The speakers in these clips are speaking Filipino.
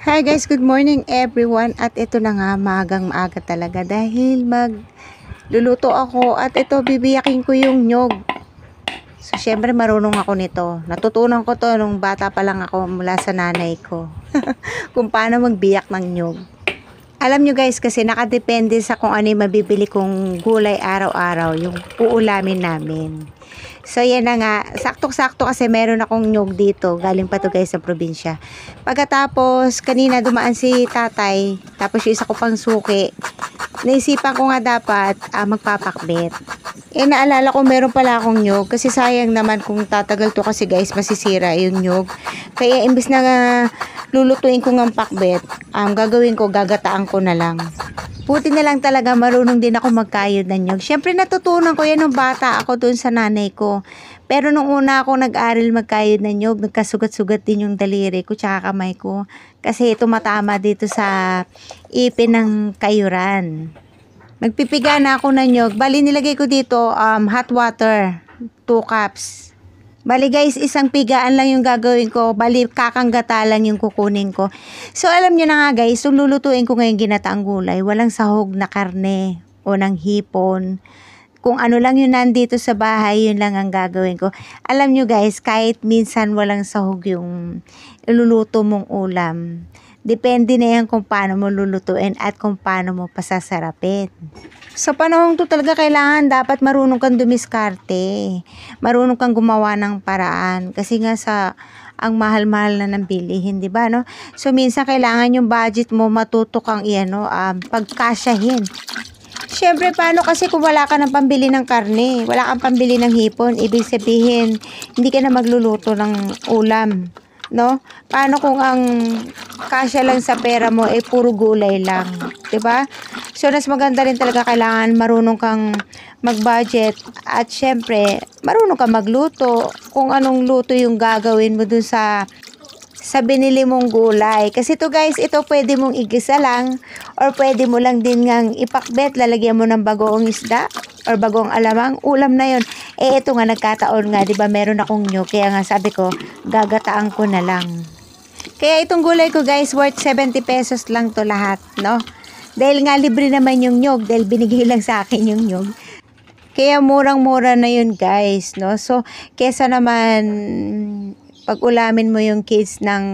Hi guys, good morning everyone. At ito na nga, maagang maaga talaga dahil magluluto ako at ito bibiyakin ko yung nyog. So syempre marunong ako nito. Natutunan ko to nung bata pa lang ako mula sa nanay ko. Kung paano magbiyak ng nyog. Alam nyo guys, kasi nakadepende sa kung ano yung mabibili kong gulay araw-araw, yung uulamin namin. So yan na nga, sakto-sakto kasi meron akong nyog dito, galing pa to guys sa probinsya. Pagkatapos, kanina dumaan si tatay, tapos yung isa ko pang suki, naisipan ko nga dapat magpapakbet. Naalala ko meron pala akong nyog, kasi sayang naman kung tatagal to kasi guys, masisira yung nyog. Kaya imbis na lulutuin ko ng pakbet, gagawin ko, gagataan ko na lang. Buti na lang talaga marunong din ako magkayod ng nyog. Syempre natutunan ko yan nung bata ako dun sa nanay ko. Pero nung una ako nag-aral magkayod ng nyog, nagkasugat-sugat din yung daliri ko tsaka kamay ko. Kasi tumatama dito sa ipin ng kayuran. Magpipiga na ako ng nyog. Bali nilagay ko dito hot water, 2 cups. Bali guys, isang pigaan lang yung gagawin ko. Bali kakanggata lang yung kukunin ko. So alam nyo na nga guys, yung lulutuin ko ngayon ginataang gulay, walang sahog na karne o ng hipon. Kung ano lang yun nandito sa bahay, yun lang ang gagawin ko. Alam nyo guys, kahit minsan walang sahog yung iluluto mong ulam, depende na yan kung paano mo lulutuin at kung paano mo pasasarapin. Sa panahon to talaga kailangan dapat marunong kang dumiskarte. Marunong kang gumawa ng paraan. Kasi nga ang mahal-mahal na ng bilihin, di ba, no? So, minsan kailangan yung budget mo matuto kang pagkasyahin. Siyempre, paano kasi kung wala ka ng pambili ng karne, wala kang pambili ng hipon, ibig sabihin, hindi ka na magluluto ng ulam. No? Paano kung ang kasya lang sa pera mo ay puro gulay lang, 'di ba? So mas maganda rin talaga kailangan marunong kang mag-budget at syempre marunong kang magluto kung anong luto yung gagawin mo dun sa binili mong gulay. Kasi to guys, ito pwede mong igisa lang or pwede mo lang din ngang ipakbet, lalagyan mo ng bagoong isda or bagong alamang, ulam na yon. Ito nga nagkataon nga, 'di ba? Meron akong nyog, kaya nga sabi ko, gagataan ko na lang. Kaya itong gulay ko guys, worth 70 pesos lang to lahat, no? Dahil nga libre naman yung nyog, dahil binigay lang sa akin yung nyog. Kaya murang-mura na yun guys, no? So, kesa naman pag-ulamin mo yung kids ng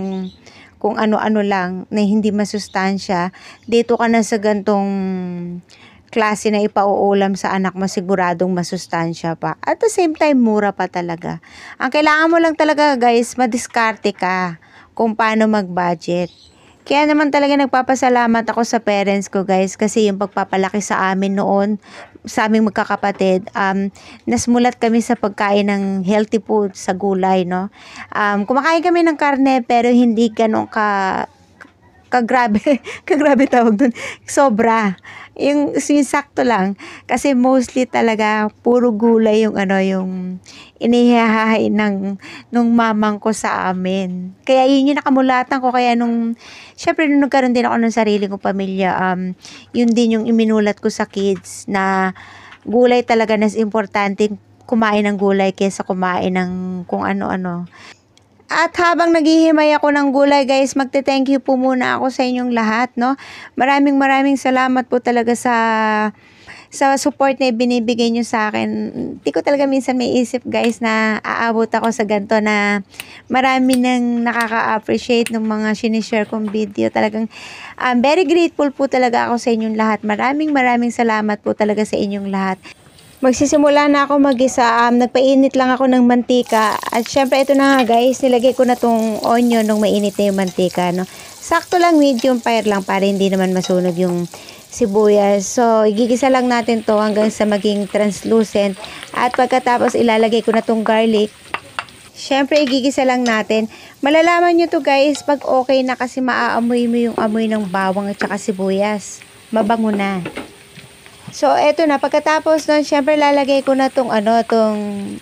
kung ano-ano lang na hindi masustansya, dito ka na sa gantong klase na ipauulam sa anak mo, siguradong masustansya pa. At the same time, mura pa talaga. Ang kailangan mo lang talaga guys, madiskarte ka kung paano mag-budget. Kaya naman talaga nagpapasalamat ako sa parents ko guys, kasi yung pagpapalaki sa amin noon, sa aming magkakapatid, nasmulat kami sa pagkain ng healthy food sa gulay, no? Kumakain kami ng karne pero hindi ganun kagrabe, kagrabe tawag dun, sobra. Yung sakto lang. Kasi mostly talaga, puro gulay yung inihahain nung mamang ko sa amin. Kaya yun yung nakamulatan ko. Kaya syempre nung nagkaroon din ako ng sarili kong pamilya, yun din yung iminulat ko sa kids na gulay talaga nas importante kumain ng gulay kaysa kumain ng kung ano-ano. At habang naghihimay ako ng gulay guys, magte-thank you po muna ako sa inyong lahat, no? Maraming salamat po talaga sa support na binibigay nyo sa akin. Hindi ko talaga minsan may isip guys na aabot ako sa ganito na marami nang nakaka-appreciate ng mga sinishare kong video. Talagang very grateful po talaga ako sa inyong lahat. Maraming salamat po talaga sa inyong lahat. Magsisimula na ako mag-isa. Nagpainit lang ako ng mantika. At syempre ito na nga guys, nilagay ko na tong onion nung mainit na yung mantika, no? Sakto lang, medium fire lang para hindi naman masunog yung sibuyas. So, igigisa lang natin to hanggang sa maging translucent. At pagkatapos ilalagay ko na tong garlic. Syempre igigisa lang natin. Malalaman nyo to guys pag okay na, kasi maaamoy mo yung amoy ng bawang at saka sibuyas. Mabango na. So, eto na. Pagkatapos nun, syempre lalagay ko na tong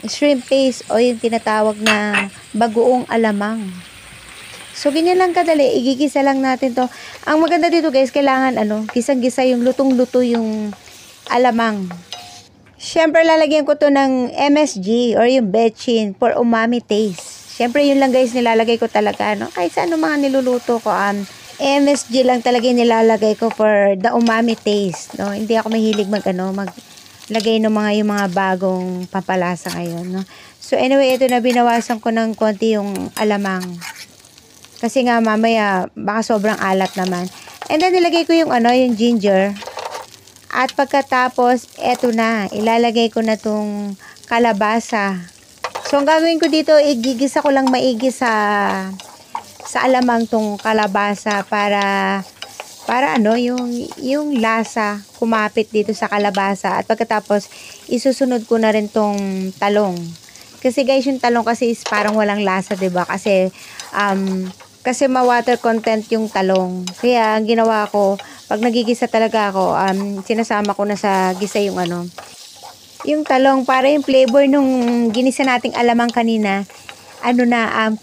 shrimp paste o yung tinatawag na bagoong alamang. So, ganyan lang kadali. Igigisa lang natin to. Ang maganda dito guys, kailangan gisang-gisa yung lutong-luto yung alamang. Syempre lalagyan ko to ng MSG or yung bechin for umami taste. Syempre yun lang guys, nilalagay ko talaga, no? Kahit sa ano mga niluluto ko, MSG lang talaga yung nilalagay ko for the umami taste, no? Hindi ako mahilig maglagay ng yung mga bagong pampalasa ngayon, no? So anyway, ito na binawasan ko ng konti yung alamang. Kasi nga mamaya baka sobrang alat naman. And then nilagay ko yung yung ginger. At pagkatapos, eto na, ilalagay ko na tong kalabasa. So ang gagawin ko dito, igigisa ko lang maigi sa alamang tong kalabasa para yung lasa kumapit dito sa kalabasa. At pagkatapos isusunod ko na rin tong talong. Kasi guys, yung talong kasi is parang walang lasa, 'di ba? Kasi ma-water content yung talong. Kaya ang ginawa ko, pag nagigisa talaga ako, sinasama ko na sa gisa yung yung talong para yung flavor nung ginisa nating alamang kanina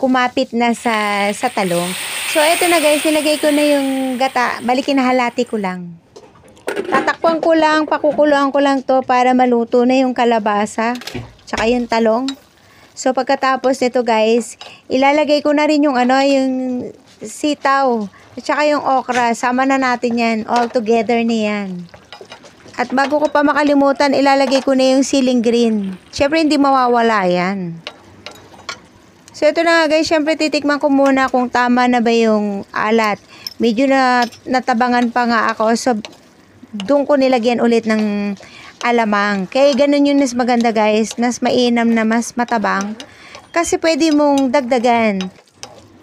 kumapit na sa talong. So, eto na guys, nilagay ko na yung gata. Balikin na halati ko lang. Tatakpan ko lang, pakukuluan ko lang to para maluto na yung kalabasa. Tsaka yung talong. So, pagkatapos nito guys, ilalagay ko na rin yung yung sitaw. Tsaka yung okra. Sama na natin yan. All together na yan. At bago ko pa makalimutan, ilalagay ko na yung siling green. Syempre, hindi mawawala yan. So, ito na nga guys, syempre titikman ko muna kung tama na ba yung alat. Medyo natabangan pa nga ako. So, doon ko nilagyan ulit ng alamang. Kaya ganun yung mas maganda guys. Mas mainam na mas matabang. Kasi pwede mong dagdagan.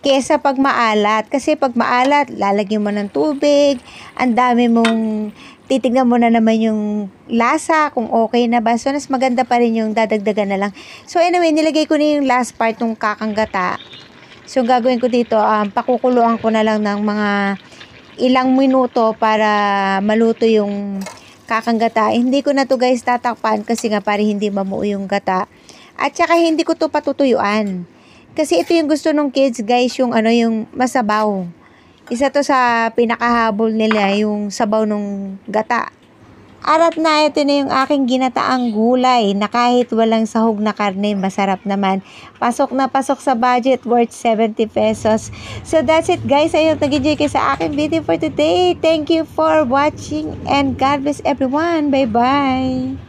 Kesa pag maalat. Kasi pag maalat, lalagyan mo ng tubig. Ang dami mong titignan mo na naman yung lasa, kung okay na ba. So, mas maganda pa rin yung dadagdagan na lang. So, anyway, nilagay ko na yung last part ng kakanggata. So, gagawin ko dito, pakukuluan ko na lang ng mga ilang minuto para maluto yung kakanggata. Hindi ko na to guys tatakpan kasi nga para hindi mamuo yung gata. At saka hindi ko to patutuyuan. Kasi ito yung gusto ng kids guys, yung yung masabaw. Isa to sa pinakahabol nila, yung sabaw ng gata. Arat na, ito na yung aking ginataang gulay na kahit walang sahog na karne, masarap naman. Pasok na pasok sa budget, worth 70 pesos. So that's it guys. Ayun, nag-enjoy kayo sa aking video for today. Thank you for watching and God bless everyone. Bye-bye.